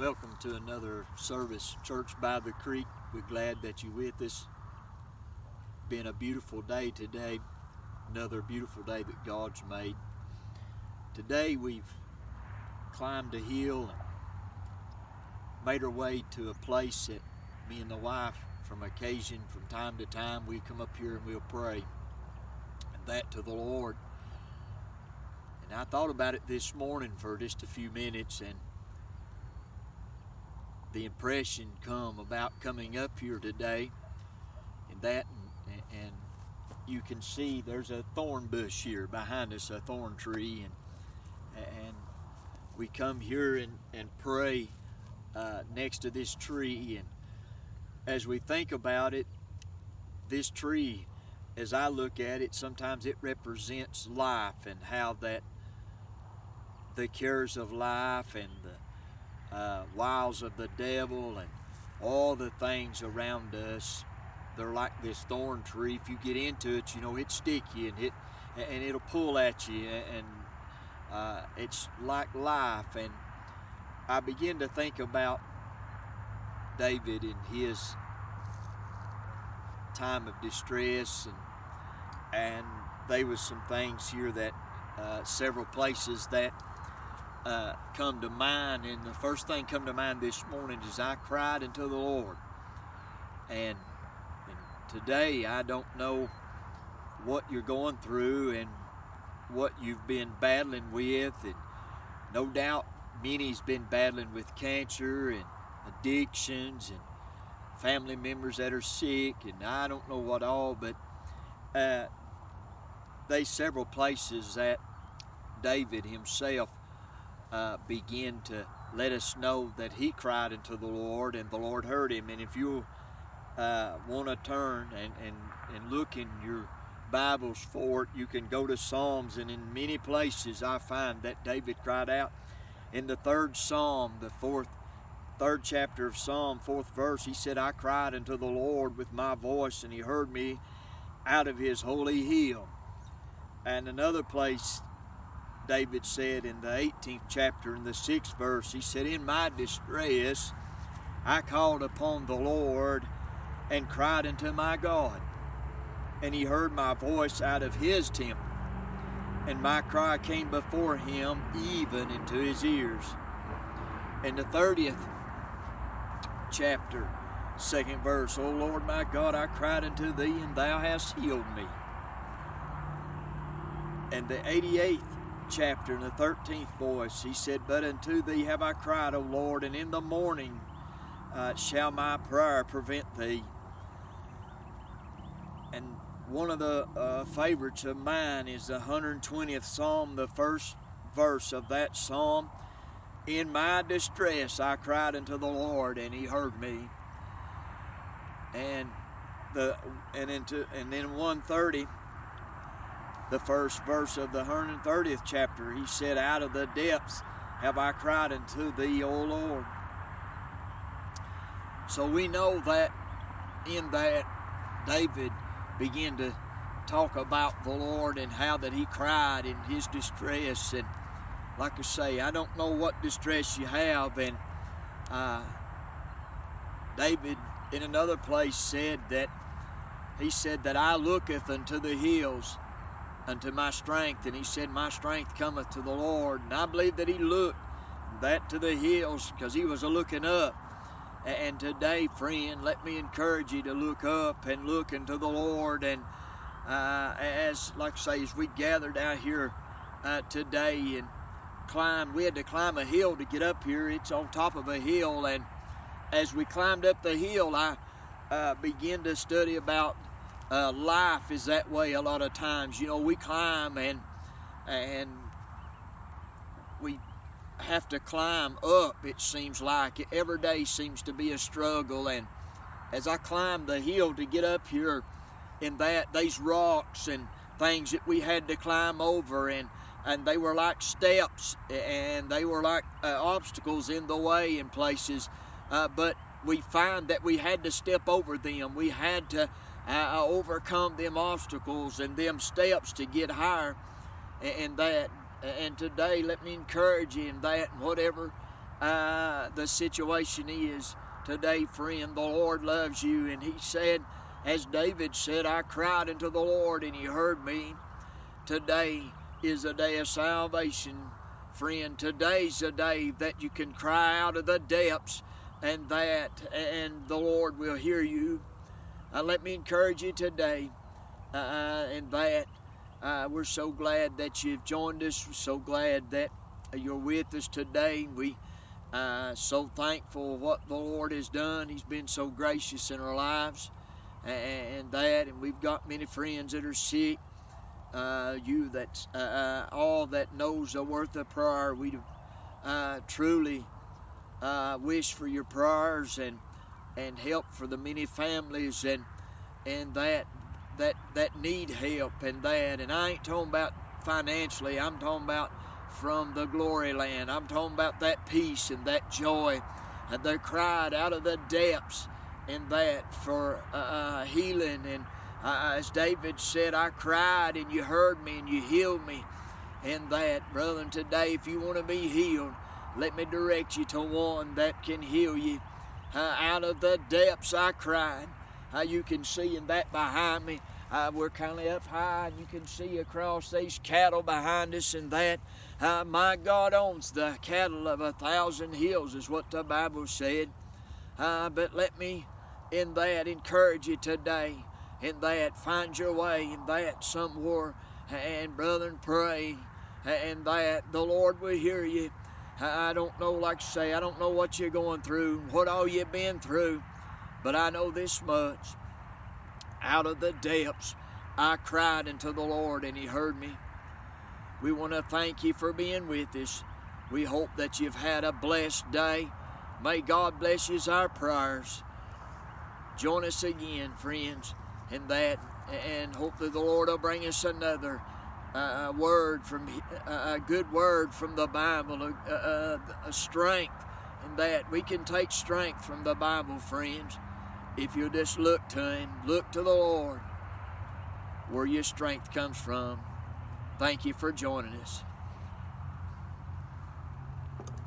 Welcome to another service, Church by the Creek. We're glad that you're with us. Been a beautiful day today, another beautiful day that God's made. Today we've climbed a hill and made our way to a place that me and the wife, from time to time, we come up here and we'll pray, and that to the Lord. And I thought about it this morning for just a few minutes, and the impression come about coming up here today, and you can see there's a thorn bush here behind us, a thorn tree, and we come here and pray next to this tree. And as we think about it, this tree, as I look at it, sometimes it represents life, and how that the cares of life and the wiles of the devil and all the things around us, they're like this thorn tree. If you get into it, it's sticky and it'll pull at you, and it's like life. And I begin to think about David in his time of distress, and there was some things here that several places that come to mind, and the first thing come to mind this morning is I cried unto the Lord. And today, I don't know what you're going through and what you've been battling with, and no doubt many's been battling with cancer and addictions and family members that are sick, and I don't know what all, but there's several places that David himself begin to let us know that he cried unto the Lord, and the Lord heard him. And if you want to turn and look in your Bibles for it, you can go to Psalms, and in many places I find that David cried out. In the third Psalm, third chapter of Psalm, 4th verse, he said, I cried unto the Lord with my voice, and he heard me out of his holy hill. And another place, David said in the 18th chapter, in the 6th verse, he said, in my distress I called upon the Lord and cried unto my God, and he heard my voice out of his temple, and my cry came before him even into his ears. In the 30th chapter, 2nd verse, O Lord my God, I cried unto thee, and thou hast healed me. And the 88th chapter, in the 13th voice, he said, but unto thee have I cried, O Lord, and in the morning shall my prayer prevent thee. And one of the favorites of mine is the 120th Psalm, the first verse of that psalm. In my distress I cried unto the Lord, and he heard me. And then 130, the first verse of the 130th chapter, he said, out of the depths have I cried unto thee, O Lord. So we know that in that David began to talk about the Lord and how that he cried in his distress. And like I say, I don't know what distress you have. And David in another place said that I looketh unto the hills, unto my strength, and he said, my strength cometh to the Lord. And I believe that he looked that to the hills because he was looking up. And today, friend, let me encourage you to look up and look into the Lord. And as we gathered out here today and we had to climb a hill to get up here. It's on top of a hill, and as we climbed up the hill, I began to study about life is that way a lot of times. We climb and we have to climb up. It seems like every day seems to be a struggle. And as I climbed the hill to get up here, in these rocks and things that we had to climb over, and they were like steps, and they were like obstacles in the way in places, but we find that we had to step over them. We had to overcome them obstacles and them steps to get higher. And today, let me encourage you in that, whatever the situation is today, friend. The Lord loves you, and He said, as David said, I cried unto the Lord, and He heard me. Today is a day of salvation, friend. Today's a day that you can cry out of the depths, and the Lord will hear you. Let me encourage you today, we're so glad that you've joined us. We're so glad that you're with us today. We so thankful for what the Lord has done. He's been so gracious in our lives, and we've got many friends that are sick. You that all that knows the worth of prayer, we truly wish for your prayers and help for the many families and that need help and I ain't talking about financially. I'm talking about from the glory land. I'm talking about that peace and that joy, and they cried out of the depths in that for healing. And as David said, I cried and you heard me and you healed me. And that, brother, today, if you want to be healed, let me direct you to one that can heal you. Out of the depths I cried. You can see in that behind me. We're kind of up high, and you can see across these cattle behind us, and that my God owns the cattle of 1,000 hills, is what the Bible said. But let me in that encourage you today, in that find your way, in that somewhere, and brethren, pray, and that the Lord will hear you. I don't know, like I say, I don't know what you're going through, what all you've been through, but I know this much. Out of the depths, I cried unto the Lord, and He heard me. We want to thank you for being with us. We hope that you've had a blessed day. May God bless you, is our prayers. Join us again, friends, in that, and hopefully the Lord will bring us another word from a good word from the Bible, a strength, and that we can take strength from the Bible, friends. If you just look to Him, look to the Lord, where your strength comes from. Thank you for joining us.